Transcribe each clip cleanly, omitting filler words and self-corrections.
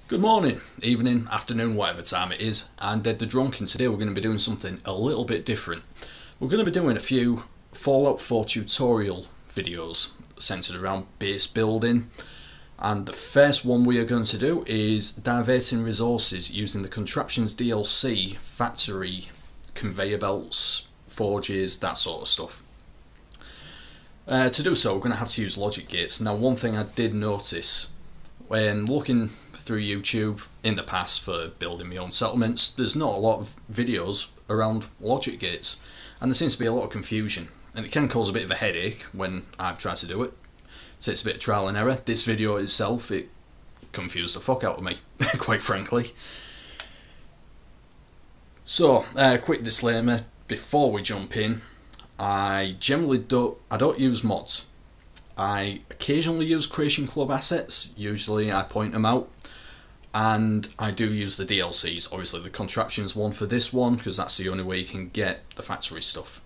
Good morning, evening, afternoon, whatever time it is, and the Drunk, and today we're going to be doing something a little bit different. We're going to be doing a few Fallout 4 tutorial videos centered around base building, and the first one we are going to do is diverting resources using the Contraptions DLC, factory, conveyor belts, forges, that sort of stuff. To do so, we're going to have to use logic gates. Now, one thing I did notice when looking through YouTube in the past for building my own settlements, there's not a lot of videos around logic gates, and there seems to be a lot of confusion, and it can cause a bit of a headache when I've tried to do it. So it's a bit of trial and error. This video itself, it confused the fuck out of me, quite frankly. So, quick disclaimer before we jump in. I generally don't use mods. I occasionally use Creation Club assets, usually I point them out, and I do use the DLCs, obviously the Contraptions one for this one, because that's the only way you can get the factory stuff.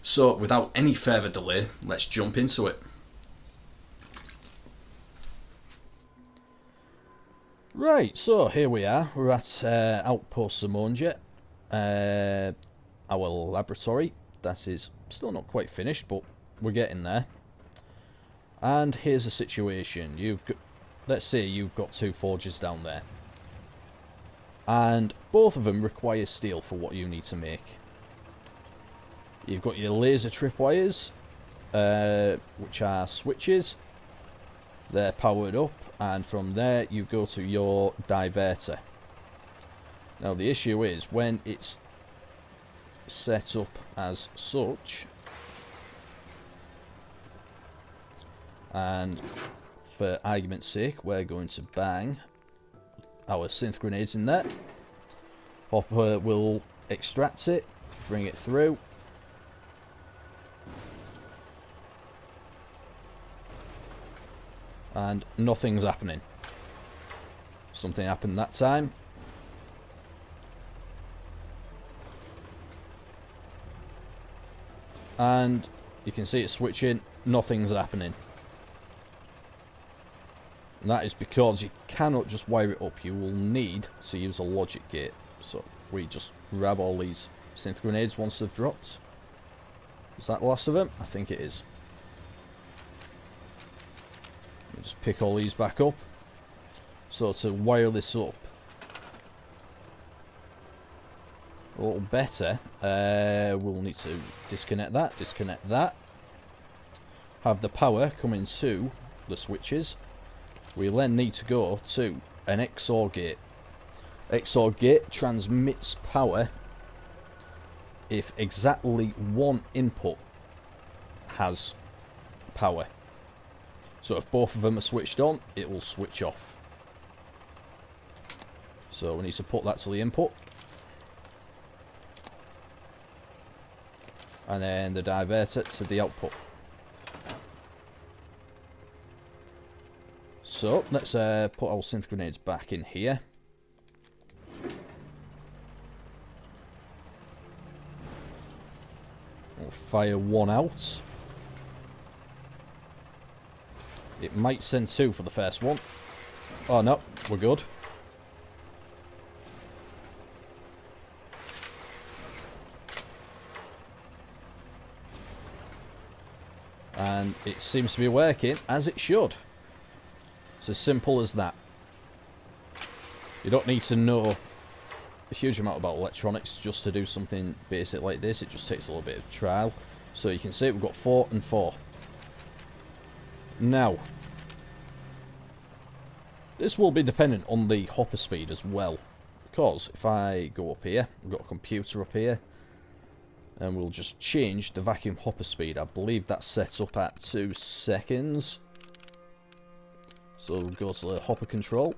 So without any further delay, let's jump into it. Right, so here we are, we're at Outpost Zimonja, our laboratory. That is still not quite finished, but we're getting there. And here's the situation. Let's say you've got two forges down there, and both of them require steel for what you need to make. You've got your laser tripwires, which are switches. They're powered up, and from there you go to your diverter. Now the issue is when it's set up as such, and for argument's sake we're going to bang our synth grenades in there. Hopper will extract it, bring it through, and nothing's happening. Something happened that time. And you can see it switching, nothing's happening. And that is because you cannot just wire it up, you will need to use a logic gate. So if we just grab all these synth grenades once they've dropped. Is that the last of them? I think it is. Just pick all these back up. So to wire this up a little better, we'll need to disconnect that, have the power coming to the switches. We then need to go to an XOR gate. XOR gate transmits power if exactly one input has power. So if both of them are switched on, it will switch off. So we need to put that to the input. And then the diverter to the output. So let's put our synth grenades back in here. We'll fire one out. It might send two for the first one. Oh no, we're good. And it seems to be working as it should. It's as simple as that. You don't need to know a huge amount about electronics just to do something basic like this. It just takes a little bit of trial. So you can see we've got 4 and 4. Now, this will be dependent on the hopper speed as well. Because if I go up here, we've got a computer up here. And we'll just change the vacuum hopper speed. I believe that's set up at 2 seconds. So we'll go to the hopper control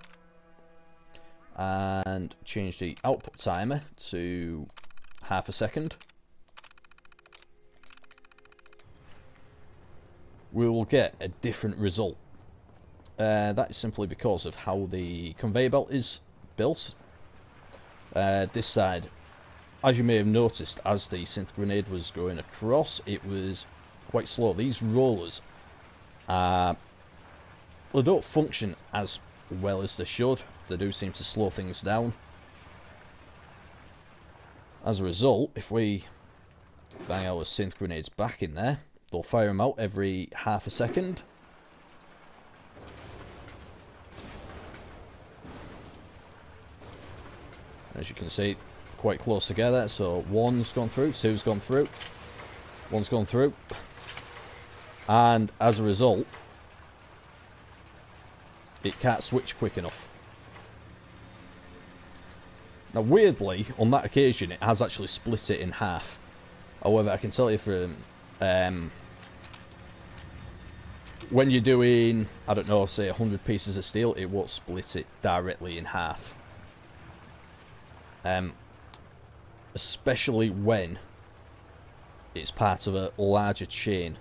and change the output timer to half a second. We will get a different result. That is simply because of how the conveyor belt is built. This side, as you may have noticed, as the synth grenade was going across, it was quite slow. These rollers, they don't function as well as they should. They do seem to slow things down. As a result, if we bang our synth grenades back in there, they'll fire them out every half a second. As you can see, quite close together. So one's gone through, two's gone through, one's gone through. And as a result, it can't switch quick enough. Now weirdly, on that occasion, it has actually split it in half. However, I can tell you from when you're doing, I don't know, say 100 pieces of steel, it won't split it directly in half. Especially when it's part of a larger chain.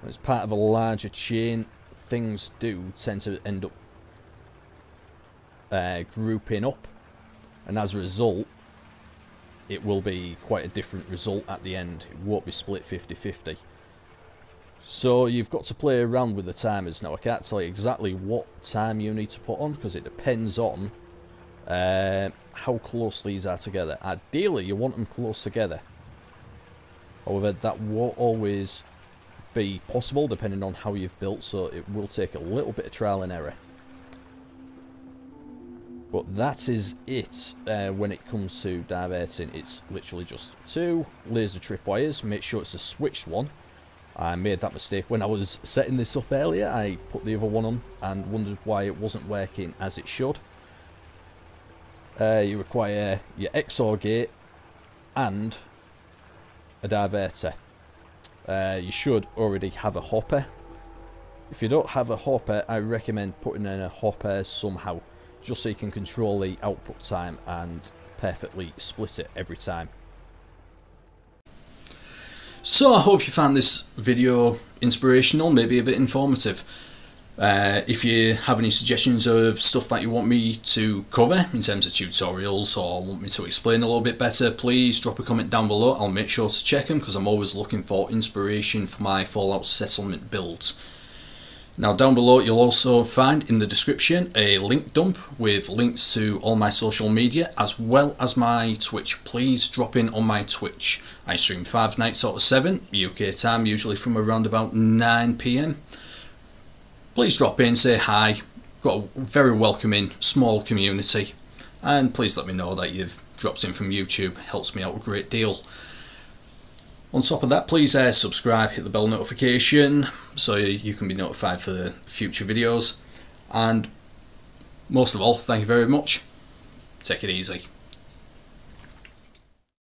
When it's part of a larger chain, things do tend to end up grouping up, and as a result it will be quite a different result at the end. It won't be split 50-50. So you've got to play around with the timers. Now I can't tell you exactly what time you need to put on, because it depends on how close these are together. Ideally you want them close together, however that won't always be possible depending on how you've built, so it will take a little bit of trial and error. But that is it when it comes to diverting. It's literally just 2 laser tripwires. Make sure it's a switched one. I made that mistake when I was setting this up earlier. I put the other one on and wondered why it wasn't working as it should. You require your XOR gate and a diverter. You should already have a hopper. If you don't have a hopper, I recommend putting in a hopper somehow, just so you can control the output time and perfectly split it every time. So I hope you found this video inspirational, maybe a bit informative. If you have any suggestions of stuff that you want me to cover in terms of tutorials, or want me to explain a little bit better, please drop a comment down below. I'll make sure to check them, because I'm always looking for inspiration for my Fallout settlement builds. Now down below you'll also find in the description a link dump with links to all my social media as well as my Twitch. Please drop in on my Twitch. I stream 5 nights out of 7 UK time, usually from around about 9 PM. Please drop in, say hi. Got a very welcoming small community, and please let me know that you've dropped in from YouTube. Helps me out a great deal. On top of that, please subscribe, hit the bell notification so you can be notified for the future videos. And most of all, thank you very much. Take it easy.